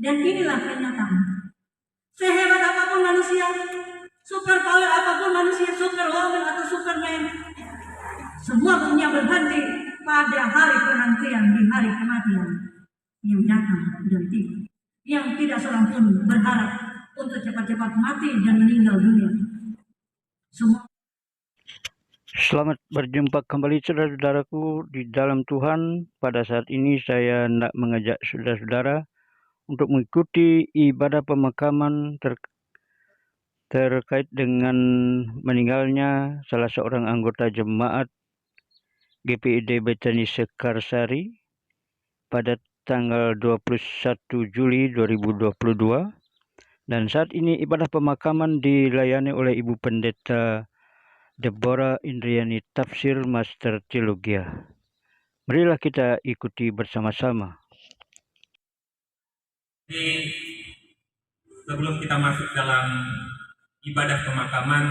Dan inilah kenyataan. Sehebat apapun manusia, super power apapun manusia, superwoman atau superman, semuanya berhenti pada hari penantian, di hari kematian yang datang dan tiba. Yang tidak seorang pun berharap untuk cepat-cepat mati dan meninggal dunia. Semua. Selamat berjumpa kembali saudara-saudaraku di dalam Tuhan. Pada saat ini saya hendak mengajak saudara-saudara untuk mengikuti ibadah pemakaman terkait dengan meninggalnya salah seorang anggota jemaat GPID Betani Sekarsari pada tanggal 21 Juli 2022. Dan saat ini ibadah pemakaman dilayani oleh Ibu Pendeta Deborah Indriani Tafsir Master Teologia. Marilah kita ikuti bersama-sama. Jadi sebelum kita masuk dalam ibadah pemakaman,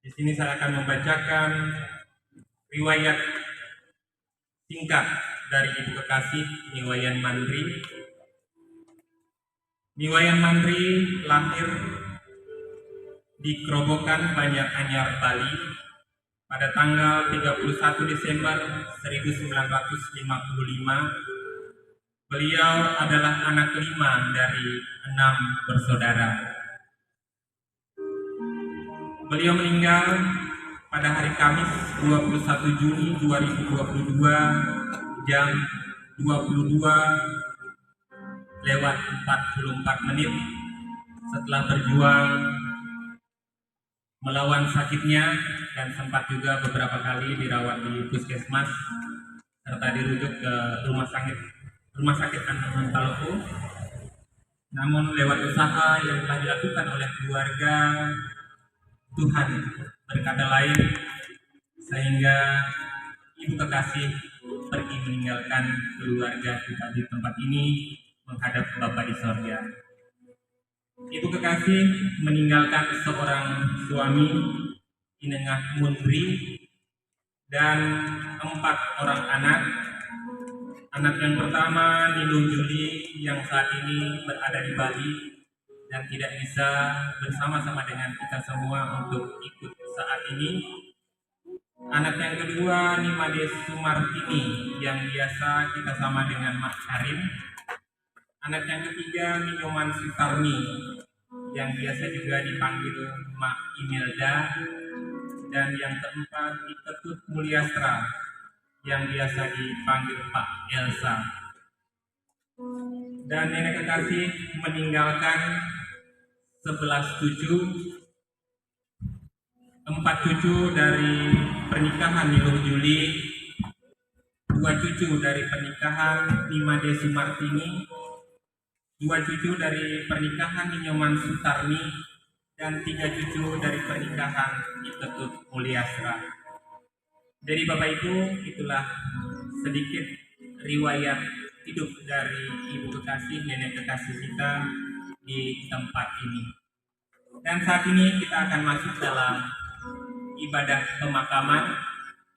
di sini saya akan membacakan riwayat singkat dari Ibu Kekasih Niwayan Mandri. Niwayan Mandri lahir di Kerobokan Banjaranyar, Bali pada tanggal 31 Desember 1955. Beliau adalah anak kelima dari 6 bersaudara. Beliau meninggal pada hari Kamis 21 Juni 2022 jam 22:44 setelah berjuang melawan sakitnya dan sempat juga beberapa kali dirawat di puskesmas serta dirujuk ke rumah sakit Antaloku. Namun lewat usaha yang telah dilakukan oleh keluarga, Tuhan berkata lain sehingga Ibu Kekasih pergi meninggalkan keluarga kita di tempat ini menghadap Bapa di sorga. Ibu Kekasih meninggalkan seorang suami, Inengah Mundri, dan 4 orang anak. Anak yang pertama Nilung Juli yang saat ini berada di Bali dan tidak bisa bersama-sama dengan kita semua untuk ikut saat ini. Anak yang kedua Nimade Sumartini yang biasa kita sama dengan Mak Karim. Anak yang ketiga Ninyoman Sutarni yang biasa juga dipanggil Mak Imelda. Dan yang keempat Iketut Mulyastra yang biasa dipanggil Pak Elsa. Dan nenek kekasih meninggalkan 11 cucu, 4 cucu dari pernikahan Nilung Juli, 2 cucu dari pernikahan Nimade Sumartini, 2 cucu dari pernikahan Ninyoman Sutarni, dan 3 cucu dari pernikahan Iketut Mulyastra. Jadi Bapak Ibu, itulah sedikit riwayat hidup dari Ibu Kekasih, nenek kekasih kita di tempat ini. Dan saat ini kita akan masuk dalam ibadah pemakaman.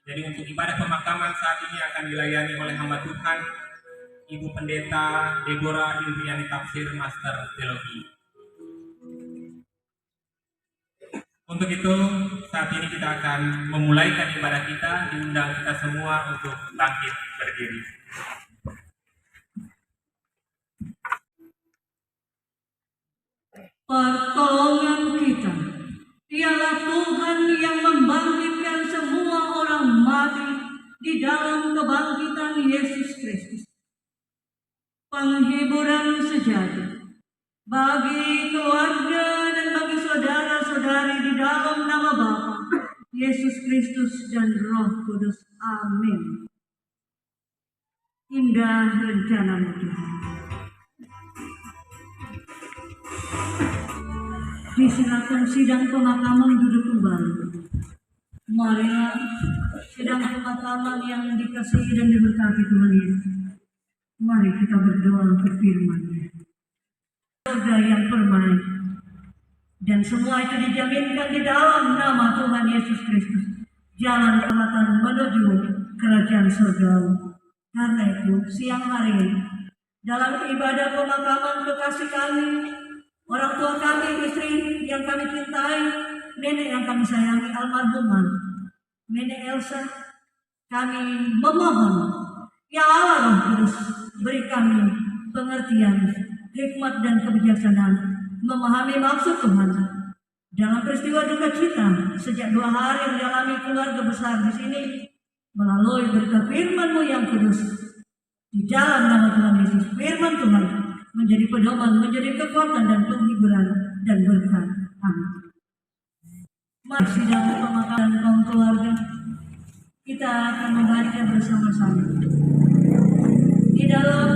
Jadi untuk ibadah pemakaman saat ini akan dilayani oleh hamba Tuhan Ibu Pendeta Deborah Indriani Tafsir Master Teologi. Untuk itu saat ini kita akan memulaikan ibadah kita, diundang kita semua untuk bangkit berdiri. Pertolongan kita ialah Tuhan yang membangkitkan semua orang mati di dalam kebangkitan Yesus Kristus. Penghiburan sejati bagi keluarga dan bagi saudara-saudari di dalam nama Bapa, Yesus Kristus dan Roh Kudus. Amin. Indah rencana Tuhan. Disilakan sidang pemakaman duduk kembali. Marilah sidang pemakaman yang dikasihi dan diberkati Tuhan Yesus. Mari kita berdoa untuk firman-Nya. Surga yang permanen, dan semua itu dijaminkan di dalam nama Tuhan Yesus Kristus, jalan keselamatan menuju kerajaan surga. Karena itu siang hari ini dalam ibadah pemakaman kekasih kami, orang tua kami, istri yang kami cintai, nenek yang kami sayangi almarhumah, Nenek Elsa, kami memohon, ya Allah Roh Kudus, beri kami pengertian, hikmat dan kebijaksanaan memahami maksud Tuhan dalam peristiwa duka cita sejak 2 hari yang dialami keluarga besar di sini melalui berkat firman-Mu yang kudus. Di dalam nama Tuhan Yesus, firman Tuhan menjadi pedoman, menjadi kekuatan dan penghiburan dan berkat. Amin. Mari sidang pemakaman kaum keluarga, kita akan membaca bersama-sama di dalam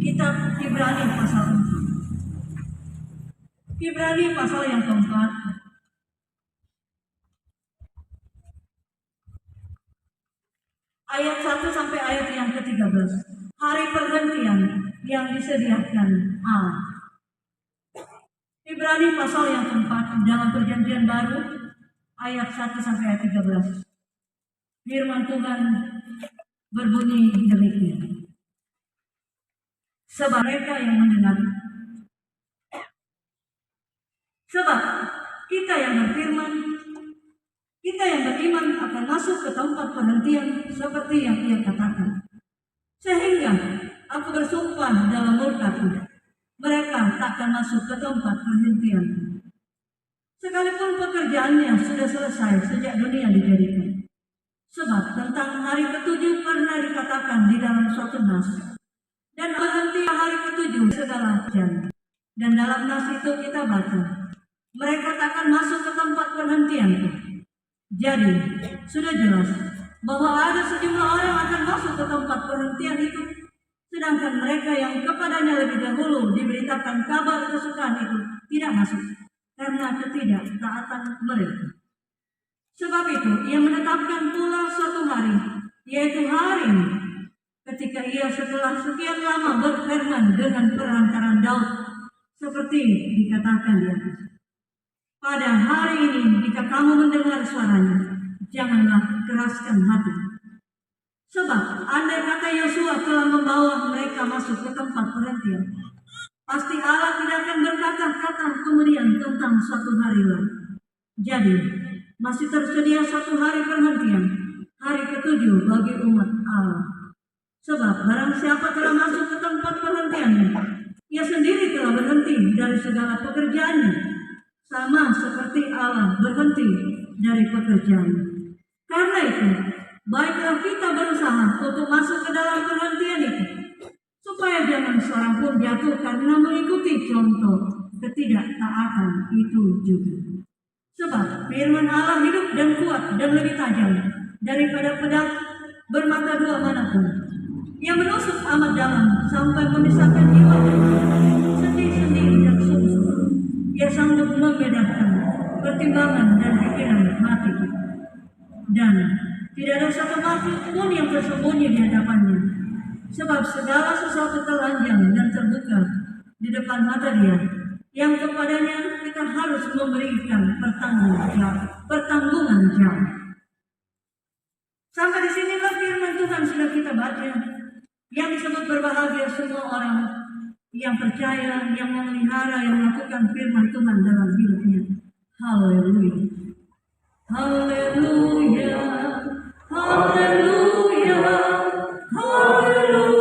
kitab Ibrani pasal 4. Ibrani pasal yang keempat, ayat 1 sampai ayat yang ke-13. Hari perhentian yang disediakan Allah. Ibrani pasal yang keempat dalam perjanjian baru, ayat 1 sampai ayat 13. Firman Tuhan berbunyi demikian. Sebab mereka yang mendengar, sebab kita yang berfirman, kita yang beriman akan masuk ke tempat perhentian seperti yang ia katakan. Sehingga aku bersumpah dalam murkaku, mereka takkan masuk ke tempat perhentian. Sekalipun pekerjaannya sudah selesai sejak dunia dijadikan. Sebab tentang hari ke-7 pernah dikatakan di dalam suatu nas, dan berhenti hari ke-7 segala jam. Dan dalam nas itu kita baca, mereka takkan masuk ke tempat perhentian. Jadi sudah jelas bahwa ada sejumlah orang akan masuk ke tempat perhentian itu, sedangkan mereka yang kepadanya lebih dahulu diberitakan kabar kesukaan itu tidak masuk karena ketidaktaatan mereka. Sebab itu ia menetapkan pula suatu hari, yaitu hari ini, ketika ia setelah sekian lama berfirman dengan perantaraan Daud, seperti dikatakan di atas. Pada hari ini, jika kamu mendengar suaranya, janganlah keraskan hati. Sebab andai kata Yosua telah membawa mereka masuk ke tempat perhentian, pasti Allah tidak akan berkata-kata kemudian tentang suatu hari lain. Jadi, masih tersedia suatu hari perhentian, hari ke-7 bagi umat Allah. Sebab barang siapa telah masuk ke tempat perhentiannya, ia sendiri telah berhenti dari segala pekerjaannya, sama seperti Allah berhenti dari pekerjaannya. Karena itu, baiklah kita berusaha untuk masuk ke dalam perhentian itu, supaya jangan seorang pun jatuh karena mengikuti contoh ketidaktaatan itu juga. Sebab firman Allah hidup dan kuat dan lebih tajam daripada pedang bermata dua manapun. Ia menusuk amat dalam sampai memisahkan jiwa dan sendi-sendi dan sumsum. Ia sanggup membedakan pertimbangan dan pikiran hati kita. Dan tidak ada satu makhluk pun yang tersembunyi di hadapannya. Sebab segala sesuatu telanjang dan terbuka di depan mata Dia, yang kepadanya kita harus memberikan pertanggungan jawab. Sampai di sinilah firman Tuhan sudah kita baca, yang disebut berbahagia semua orang yang percaya, yang memelihara, yang melakukan firman Tuhan dalam hidupnya. Haleluya, haleluya, haleluya, haleluya.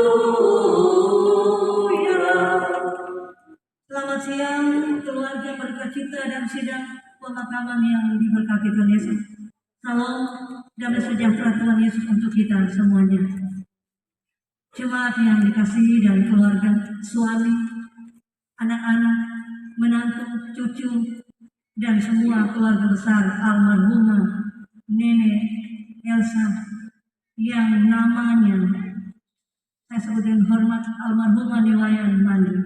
Selamat siang keluarga berkacita dan sidang pemakaman yang diberkati Tuhan Yesus. Salam damai sejahtera Tuhan Yesus untuk kita semuanya. Jemaat yang dikasihi dan keluarga, suami, anak-anak, menantu, cucu, dan semua keluarga besar almarhumah Nenek Elsa yang namanya saya sebut dengan hormat almarhumah Niwayan Mandi.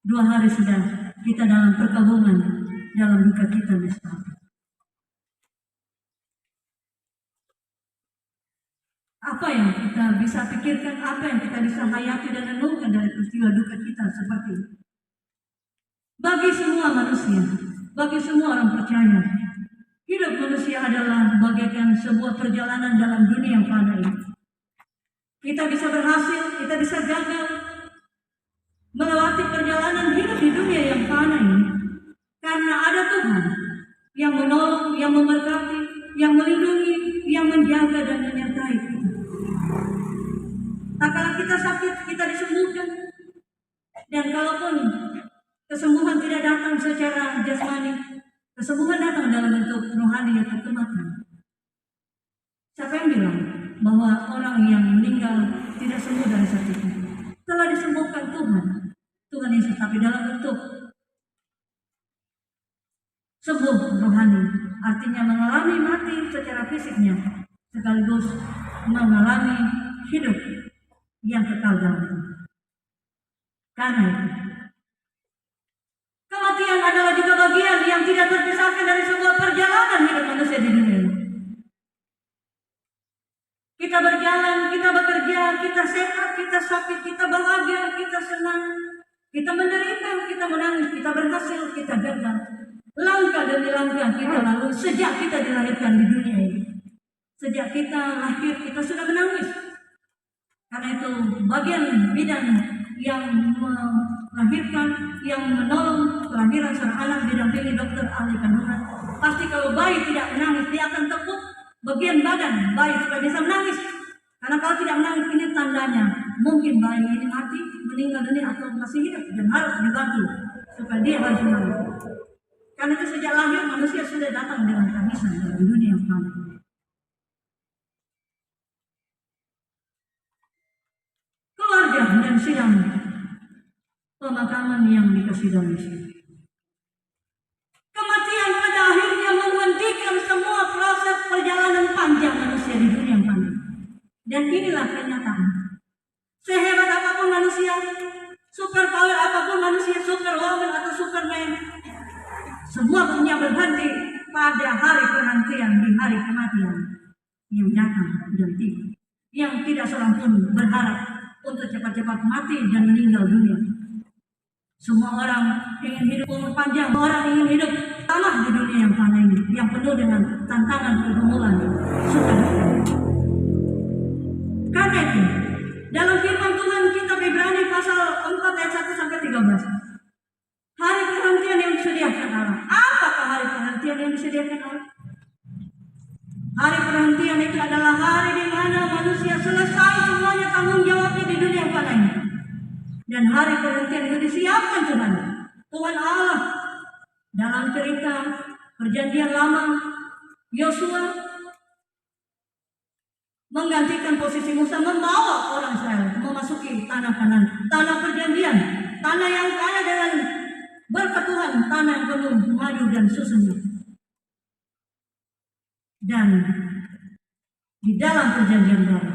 2 hari sudah kita dalam perkabungan dalam duka kita bersama. Apa yang kita bisa pikirkan, apa yang kita bisa hayati dan renungkan dari peristiwa duka kita seperti ini? Bagi semua manusia, bagi semua orang percaya, hidup manusia adalah bagaikan sebuah perjalanan dalam dunia yang fana ini. Kita bisa berhasil, kita bisa gagal, melewati perjalanan hidup di dunia yang fana ini, karena ada Tuhan yang menolong, yang memberkati, yang melindungi, yang menjaga dan menyertai kita. Tak kala kita sakit, kita disembuhkan. Dan kalaupun kesembuhan tidak datang secara jasmani, kesembuhan datang dalam bentuk rohani atau kematian. Siapa yang bilang bahwa orang yang meninggal tidak sembuh dari sakitnya? Telah disembuhkan Tuhan. Tuhan Yesus, tapi dalam bentuk sembuh rohani, artinya mengalami mati secara fisiknya, sekaligus mengalami hidup yang kekal dalam Tuhan. Karena itu, kematian adalah juga bagian yang tidak terpisahkan dari sebuah perjalanan hidup manusia di dunia ini. Kita berjalan, kita bekerja, kita sehat, kita sakit, kita bahagia, kita senang, kita menderita, kita menangis, kita berhasil, kita gagal. Langkah demi langkah kita lalu sejak kita dilahirkan di dunia ini. Sejak kita lahir, kita sudah menangis. Karena itu bagian bidang yang melahirkan, yang menolong kelahiran seorang anak didampingi dokter ahli kandungan. Pasti kalau bayi tidak menangis, dia akan tepuk bagian badan bayi supaya bisa menangis. Karena kalau tidak menangis, ini tandanya mungkin bayi ini mati, meninggal dunia atau masih hidup, dan harus dibantu supaya dia harus menangis. Karena itu sejak lahir manusia sudah datang dengan tangisan dalam dunia yang fana. Keluarga dan sidang pemakaman yang dikasih dalam Yesus. Kematian pada akhirnya menghentikan semua proses perjalanan panjang manusia di dunia yang fana. Dan inilah kenyataan. Sehebat apapun manusia, super power apapun manusia, superwoman atau superman, semua dunia berhenti pada hari penantian, di hari kematian yang datang dan tiba. Yang tidak seorang pun berharap untuk cepat-cepat mati dan meninggal dunia. Semua orang ingin hidup umur panjang, orang ingin hidup lama di dunia yang fana ini, yang penuh dengan tantangan pergumulan, suka duka. Karena itu, dalam firman Tuhan kitab Ibrani pasal 4 ayat 1 sampai 13. Hari perhentian yang disediakan Allah. Apakah hari perhentian yang disediakan Allah? Hari perhentian itu adalah hari di mana manusia selesai semuanya tanggung jawabnya di dunia yang fana ini. Dan hari perhentian itu disiapkan Tuhan Allah dalam cerita Perjanjian Lama. Yosua menggantikan posisi Musa, membawa orang Israel memasuki tanah Kanaan, tanah perjanjian, tanah yang kaya dengan berkat Tuhan, tanah yang penuh madu dan susunya. Dan di dalam perjanjian baru,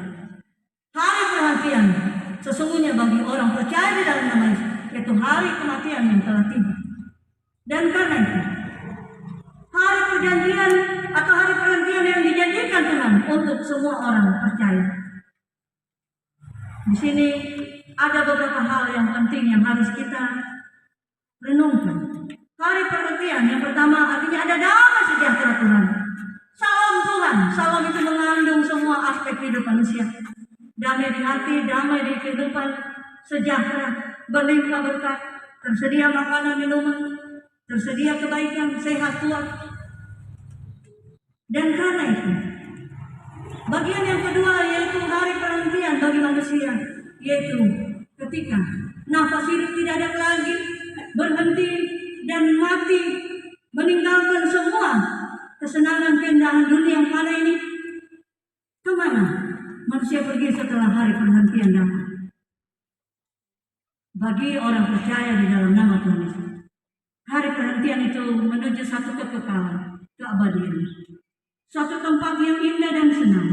hari perhentian sesungguhnya bagi orang percaya di dalam nama Yesus, yaitu hari kematian yang telah tiba. Dan karena itu, hari perjanjian atau hari perhentian yang dijanjikan Tuhan untuk semua orang percaya. Di sini ada beberapa hal yang penting yang harus kita renungkan. Hari perhentian yang pertama artinya ada damai sejahtera Tuhan. Salam Tuhan. Salam itu mengandung semua aspek hidup manusia. Damai di hati, damai di kehidupan, sejahtera, berlimpah berkat, tersedia makanan minuman, tersedia kebaikan, sehat kuat. Dan karena itu, bagian yang kedua yaitu hari perhentian bagi manusia, yaitu ketika nafas hidup tidak ada lagi, berhenti dan mati, meninggalkan semua kesenangan keindahan dunia yang fana ini. Kemana manusia pergi setelah hari perhentian datang? Bagi orang percaya di dalam nama Tuhan Yesus, hari perhentian itu menuju satu kekekalan, keabadian, suatu tempat yang indah dan senang.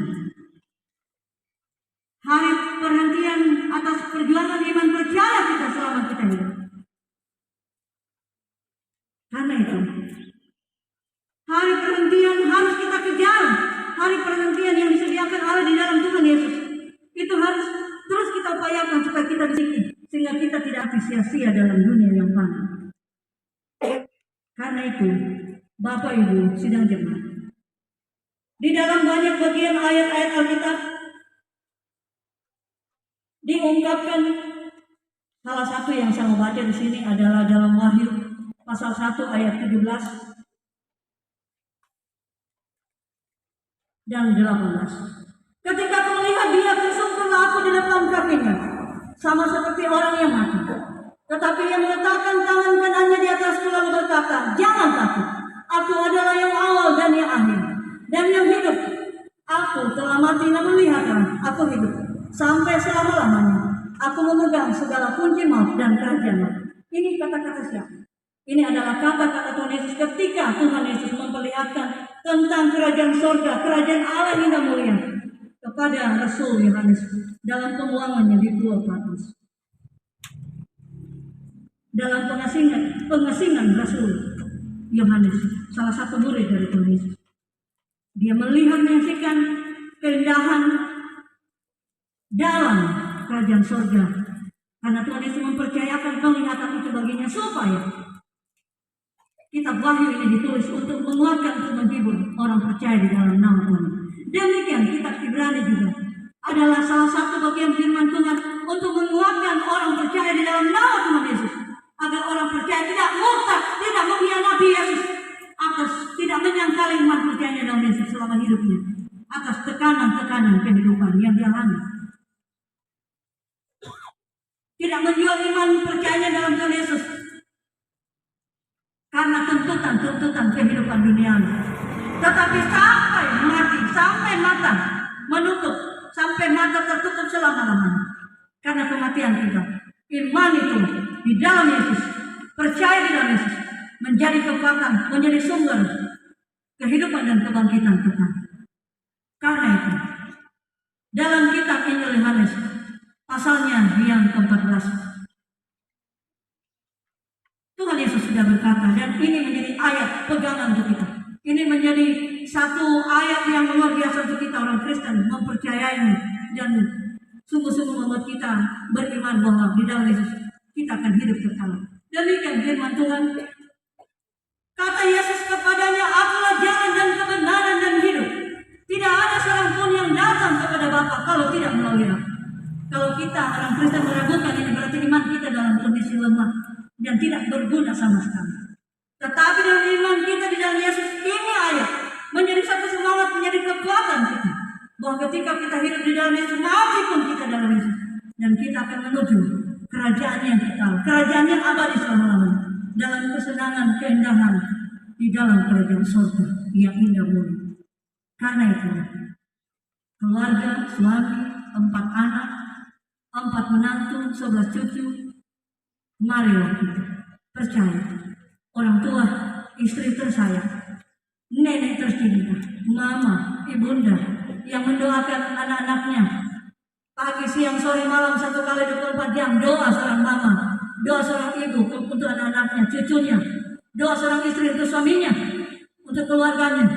Hari perhentian atas perjuangan iman percaya kita selama kita hidup. Karena itu, hari perhentian harus kita kejar. Hari perhentian yang disediakan Allah di dalam Tuhan Yesus, itu harus terus kita upayakan supaya kita disini, sehingga kita tidak sia-sia dalam dunia yang fana. Karena itu, Bapak Ibu sidang jemaat, di dalam banyak bagian ayat-ayat Alkitab diungkapkan Salah satu yang saya mau baca di sini adalah dalam Wahyu pasal 1 ayat 17 dan 18. Ketika aku melihat dia, tersungkurlah aku di depan kakinya, sama seperti orang yang mati. Tetapi ia meletakkan tangan kanannya di atasku lalu berkata, jangan takut, aku adalah yang awal dan yang akhir, dan yang hidup. Aku telah mati namun lihatlah, aku hidup sampai selama-lamanya. Aku memegang segala kunci maut dan kerajaan maut. Ini kata-kata siapa? Ini adalah kata-kata Tuhan Yesus ketika Tuhan Yesus memperlihatkan tentang kerajaan sorga, kerajaan Allah yang mulia kepada Rasul Yohanes dalam pembuangannya di Gua Patmos. Dalam pengasingan Rasul Yohanes, salah satu murid dari Tuhan Yesus. Dia melihat menyaksikan keindahan dalam kerajaan sorga. Karena Tuhan Yesus mempercayakan penglihatan itu baginya supaya kitab Wahyu ini ditulis untuk menguatkan, untuk menghibur orang percaya di dalam nama Tuhan. Demikian kitab Ibrani juga adalah salah satu bagian firman Tuhan untuk menguatkan orang percaya di dalam nama Tuhan Yesus. Agar orang percaya tidak murtad, tidak mengkhianati Yesus, atas tidak menyangkali iman percayanya dalam Yesus selama hidupnya, atas tekanan-tekanan kehidupan yang dialami. Tidak menjual iman percayanya dalam Tuhan Yesus karena tuntutan kehidupan duniawi. Tetapi sampai mati, sampai mata menutup, sampai mata tertutup selama-lamanya. Karena kematian kita, iman itu di dalam Yesus, percaya di dalam Yesus, menjadi kekuatan, menjadi sumber kehidupan dan kebangkitan kita. Karena itu, dalam kitab Injil Yohanes, pasalnya yang ke-14, Tuhan Yesus sudah berkata, dan ini menjadi ayat pegangan untuk kita. Ini menjadi satu ayat yang luar biasa untuk kita orang Kristen mempercayainya dan sungguh-sungguh membuat kita beriman bahwa di dalam Yesus kita akan hidup kekal. Demikian firman Tuhan. Kata Yesus kepadanya, akulah jalan dan kebenaran dan hidup. Tidak ada seorang pun yang datang kepada Bapa kalau tidak melalui Aku. Kalau kita orang Kristen meragukan ini, berarti iman kita dalam kondisi lemah dan tidak berguna sama sekali. Tetapi dalam iman kita di dalam Yesus, ini ayat menjadi satu semangat, menjadi kekuatan kita. Bahwa ketika kita hidup di dalam Yesus, mati pun kita dalam Yesus. Dan kita akan menuju kerajaan yang kekal, kerajaan yang abadi selama-lamanya. Dalam kesenangan, keindahan di dalam kerajaan surga yang indah mulia. Karena itu, keluarga, suami, 4 anak, 4 menantu, 11 cucu, marilah kita percaya. Orang tua, istri tersayang, nenek tercinta, mama, ibunda yang mendoakan anak-anaknya pagi, siang, sore, malam 1 kali 24 jam. Doa seorang mama, doa seorang ibu untuk anak-anaknya, cucunya, doa seorang istri untuk suaminya, untuk keluarganya.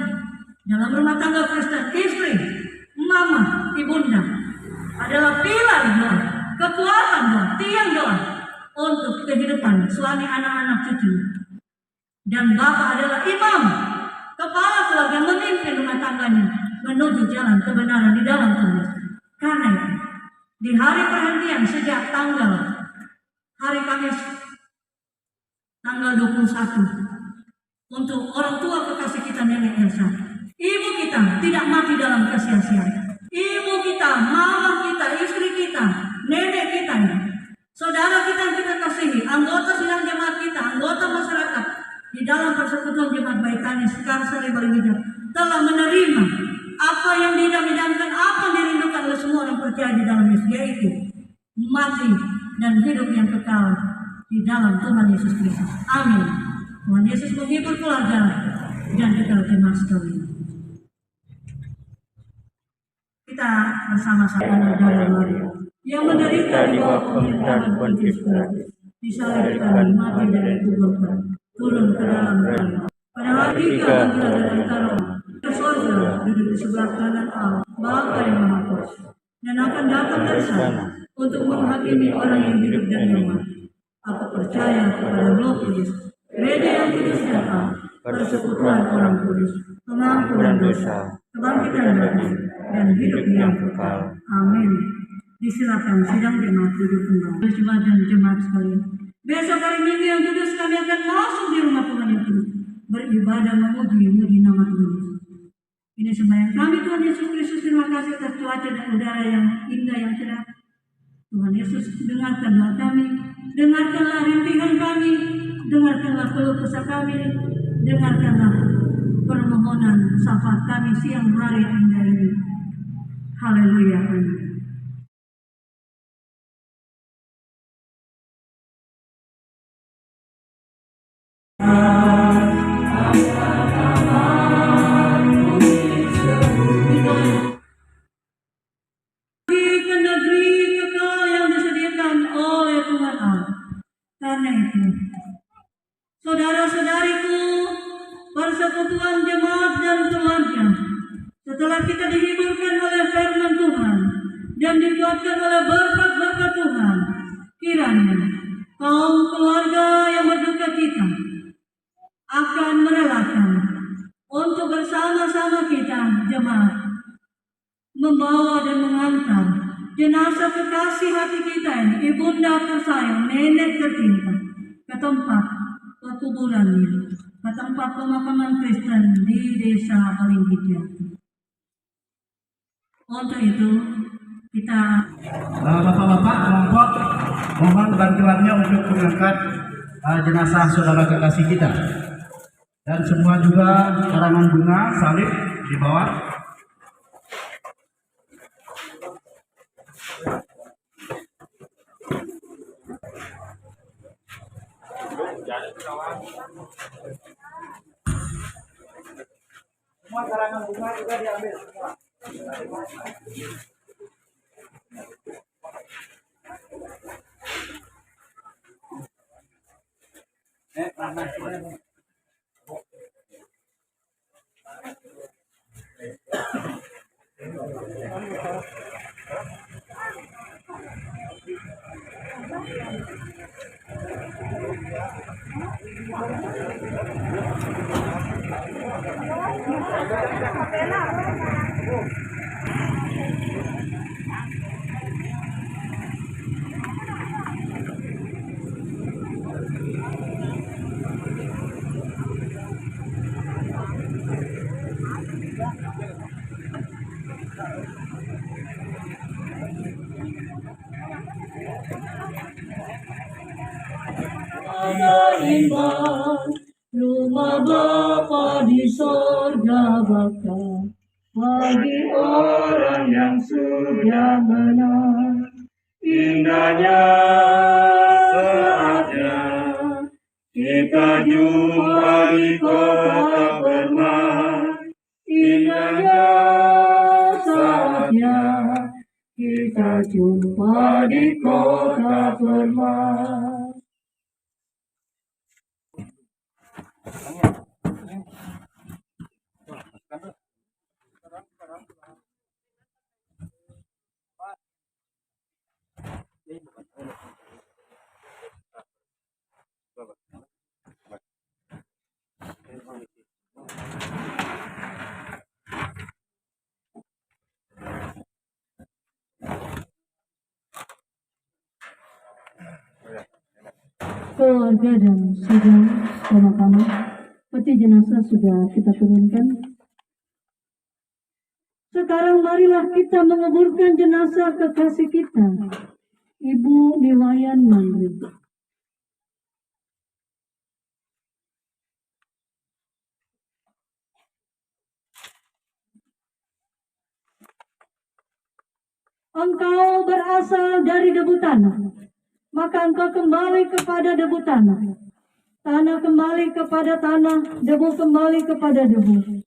Dalam rumah tangga Kristen, istri, mama, ibunda adalah pilar doa, kekuatan doa, tiang doa untuk kehidupan suami, anak-anak, cucu. Dan Bapak adalah imam, kepala keluarga, memimpin rumah tangganya menuju jalan kebenaran di dalam Tuhan. Karena itu, di hari perhentian sejak hari Kamis tanggal 21, untuk orang tua kekasih kita Nenek Elsa, ibu kita tidak mati dalam kesia-siaan. Ibu kita, mama kita, istri kita, nenek kita, saudara kita yang kita kasihi, anggota sidang jemaat kita, anggota masyarakat di dalam persekutuan jemaat Baitani sekarang Sari Balingjak telah menerima apa yang diidam-idamkan, apa yang dirindukan oleh semua orang percaya di dalam Yesus, yaitu mati dan hidup yang kekal di dalam Tuhan Yesus Kristus. Amin. Tuhan Yesus menghibur keluarga dan kekal jemaat sekalian. Kita bersama-sama dalam Maria yang menderita di bawah pemerintahan Pontius Pilatus, disalibkan, mati dan dikuburkan, turun ke dalam neraka. Pada hari 3 bulan antara ke surga, duduk di sebelah kanan Allah, Bapa yang Maha Kuasa, dan akan datang dari sana untuk menghakimi orang yang hidup dan yang mati. Aku percaya kepada Roh Kudus, gereja yang kudus dan Allah, persekutuan orang kudus, pengampunan dosa, kebangkitan dari dan hidup yang kekal. Amin. Disilakan sidang jemaat duduk kembali. Jemaat dan jemaat sekalian. Besok hari Minggu yang kudus kami akan masuk di rumah Tuhan yang kudus. Beribadah memuji nama Tuhan Yesus. Ini sembahyang kami Tuhan Yesus Kristus. Terima kasih atas cuaca dan udara yang indah yang cerah. Tuhan Yesus, dengarkan doa kami, dengarkanlah rintihan kami, dengarkanlah keluh kesah kami, dengarkanlah permohonan syafaat kami siang hari yang indah ini. Haleluya. Amin. Ke negeri kekal yang disediakan oleh Tuhan Allah. Karena itu, saudara-saudariku, persekutuan jemaat dan keluarga, setelah kita dihiburkan oleh firman Tuhan dan dikuatkan oleh berkat-berkat Tuhan, kiranya kaum keluarga yang berduka cita akan merelakan untuk bersama-sama kita jemaat membawa dan mengantar jenazah kekasih hati kita ini, ibunda tersayang, nenek tercinta, ke tempat pekuburannya, ke tempat pemakaman Kristen di desa Palinggija. Untuk itu kita Bapak-bapak kelompok mohon bantuannya untuk mengangkat jenazah saudara kekasih kita, dan semua juga karangan bunga salib di bawah. Semua karangan bunga juga diambil. iman, rumah Bapa di sorga bakal bagi orang yang sudah menang. Indahnya saatnya kita jumpa di kota bermah. Indahnya saatnya kita jumpa di kota bermah. Keluarga dan sidang pemakaman, peti jenazah sudah kita turunkan. Sekarang marilah kita menguburkan jenazah kekasih kita, Ibu Niwayan Mandri. Engkau berasal dari debu tanah, maka engkau kembali kepada debu tanah. Tanah kembali kepada tanah, debu kembali kepada debu.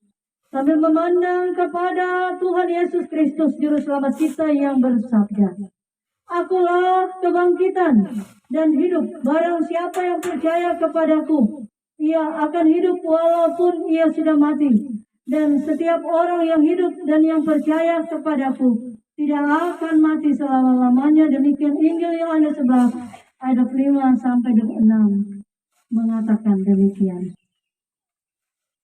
Sambil memandang kepada Tuhan Yesus Kristus, Juru Selamat kita yang bersabda, Akulah kebangkitan dan hidup. Barang siapa yang percaya kepadaku, ia akan hidup walaupun ia sudah mati. Dan setiap orang yang hidup dan yang percaya kepadaku tidak akan mati selama-lamanya. Demikian Injil Yohanes 11 ayat 5 sampai 26 mengatakan demikian.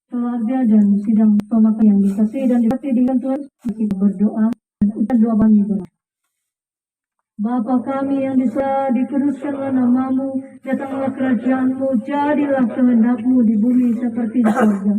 Keluarga dan sidang pemakaman yang dikasihi dan diberkati dengan Tuhan, kita berdoa dan ucap doa bagi Bapa kami yang di surga, dikuduskanlah namamu, datanglah kerajaanmu, jadilah kehendakmu di bumi seperti di surga.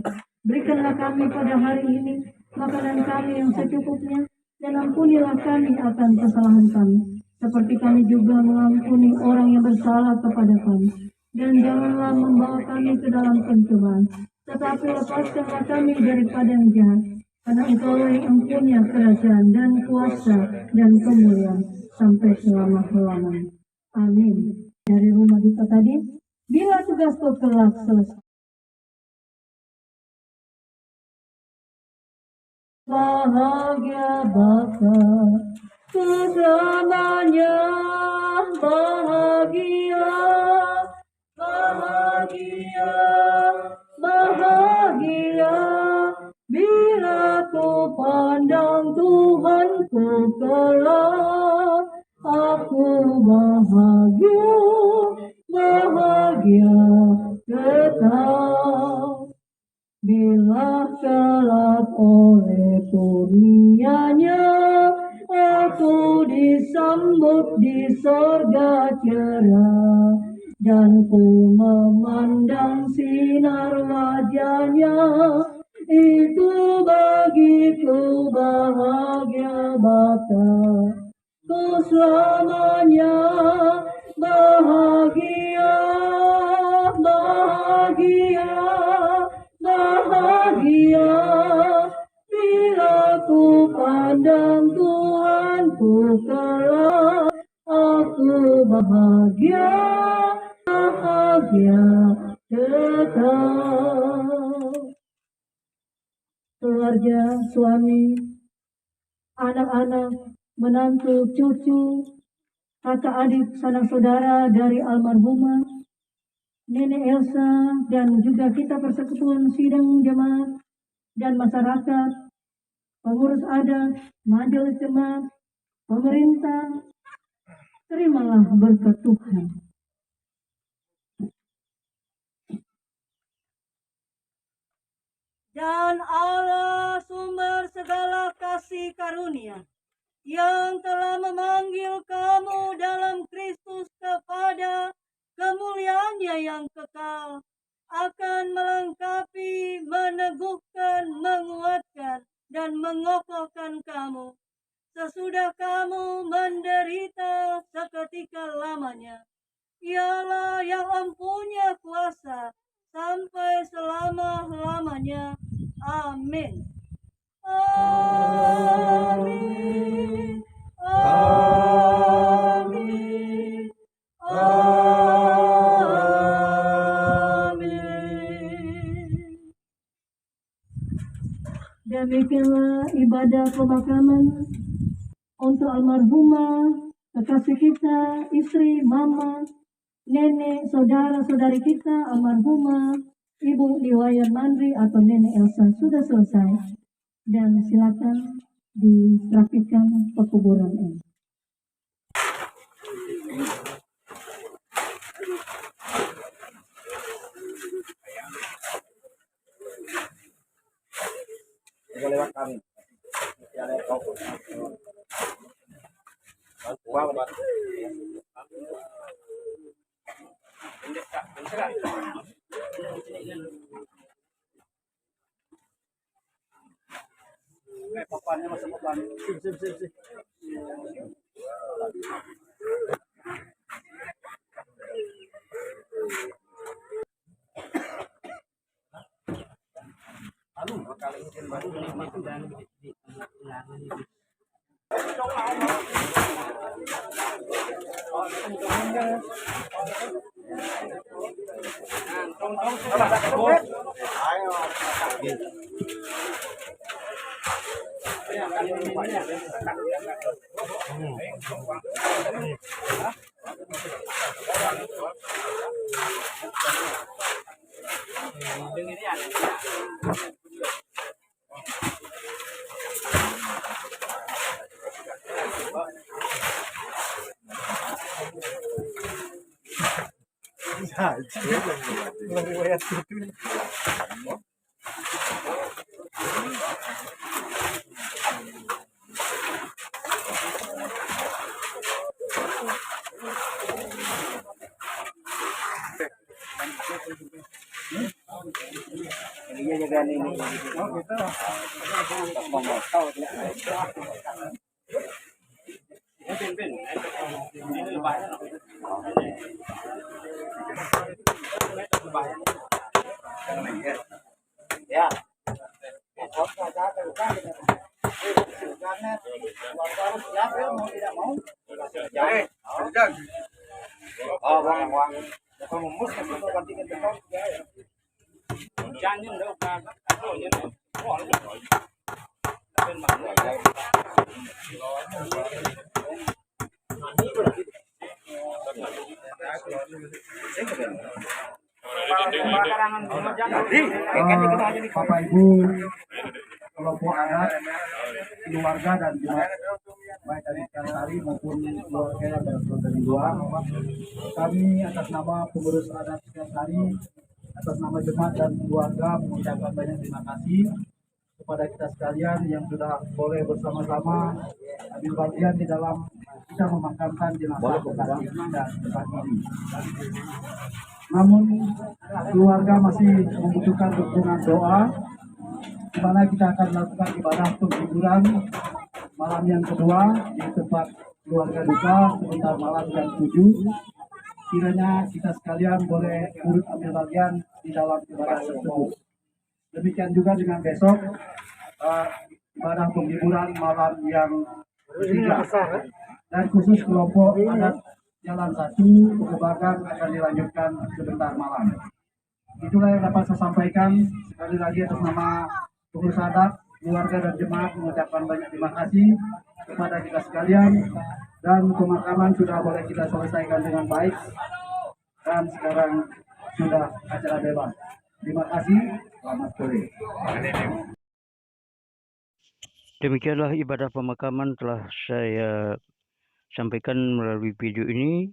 Berikanlah kami pada hari ini makanan kami yang secukupnya, dan ampunilah kami akan kesalahan kami, seperti kami juga mengampuni orang yang bersalah kepada kami. Dan janganlah membawa kami ke dalam pencobaan, tetapi lepaskanlah kami daripada yang jahat. Karena Engkaulah yang punya kerajaan dan kuasa dan kemuliaan sampai selama-lamanya. Amin. Dari rumah duka tadi, bila tugasku kelak selesai. Bahagia baka selamanya, bahagia, bahagia, bahagia. Bila ku pandang Tuhanku kelak, aku bahagia, bahagia tetap. Bila kelak oleh kurnianya, aku disambut di sorga cerah, dan ku memandang sinar wajahnya, itu bagiku bahagia baka. Ku selamanya bahagia, bahagia, bahagia. Bila ku pandang Tuhanku kelak, aku bahagia, bahagia tetap. Keluarga, suami, anak-anak, menantu, cucu, kakak adik, sanak saudara dari almarhumah Nenek Elsa, dan juga kita persekutuan sidang jemaat dan masyarakat, pengurus adat, majelis jemaat, pemerintah, terimalah berkat Tuhan. Dan Allah sumber segala kasih karunia, yang telah memanggil kamu dalam Kristus kepada kemuliaannya yang kekal, akan melengkapi, meneguhkan, menguatkan, dan mengokohkan kamu, sesudah kamu menderita seketika lamanya. Ialah yang empunya kuasa sampai selama-lamanya. Amin. Amin. Amin. Amin. Demikianlah ibadah pemakaman untuk almarhumah kekasih kita, istri, mama, nenek, saudara-saudari kita, almarhumah Ibu Liwayan Mandri atau Nenek Elsa sudah selesai, dan silakan dirapikan pekuburan ini. lewat kami. Papannya masuk papan. Sip. Kali ini baru itu dan di bagian ini. Oh gitu. Ya. Oh, bang, bang. Pemumus kan itu gantikan beton. Jangan dong, kan. Bapak Ibu, kelompok adat, keluarga dan jemaat baik dari Kaltari maupun keluarga yang berasal dari luar, kami atas nama pengurus adat Kaltari, atas nama jemaat dan keluarga mengucapkan banyak terima kasih kepada kita sekalian yang sudah boleh bersama-sama ambil bagian di dalam kita memakamkan jenazah kekasih dan kekasih ini. Namun keluarga masih membutuhkan dukungan doa di mana kita akan melakukan ibadah penghiburan malam yang kedua di tempat keluarga duka sekitar malam jam 7. Kiranya kita sekalian boleh turut ambil bagian di dalam ibadah tersebut. Demikian juga dengan besok ibadah penghiburan malam yang ketiga. Dan khusus kelompok adat Jalan 1 Kebagan akan dilanjutkan sebentar malam. Itulah yang dapat saya sampaikan. Sekali lagi atas nama pengurus adat, keluarga dan jemaat mengucapkan banyak terima kasih kepada kita sekalian, dan pemakaman sudah boleh kita selesaikan dengan baik dan sekarang sudah acara bebas. Terima kasih. Selamat sore. Demikianlah ibadah pemakaman telah saya sampaikan melalui video ini.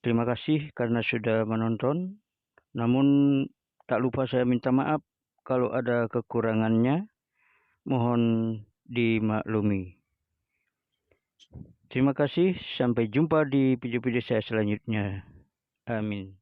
Terima kasih karena sudah menonton. Namun tak lupa saya minta maaf kalau ada kekurangannya. Mohon dimaklumi. Terima kasih. Sampai jumpa di video-video saya selanjutnya. Amin.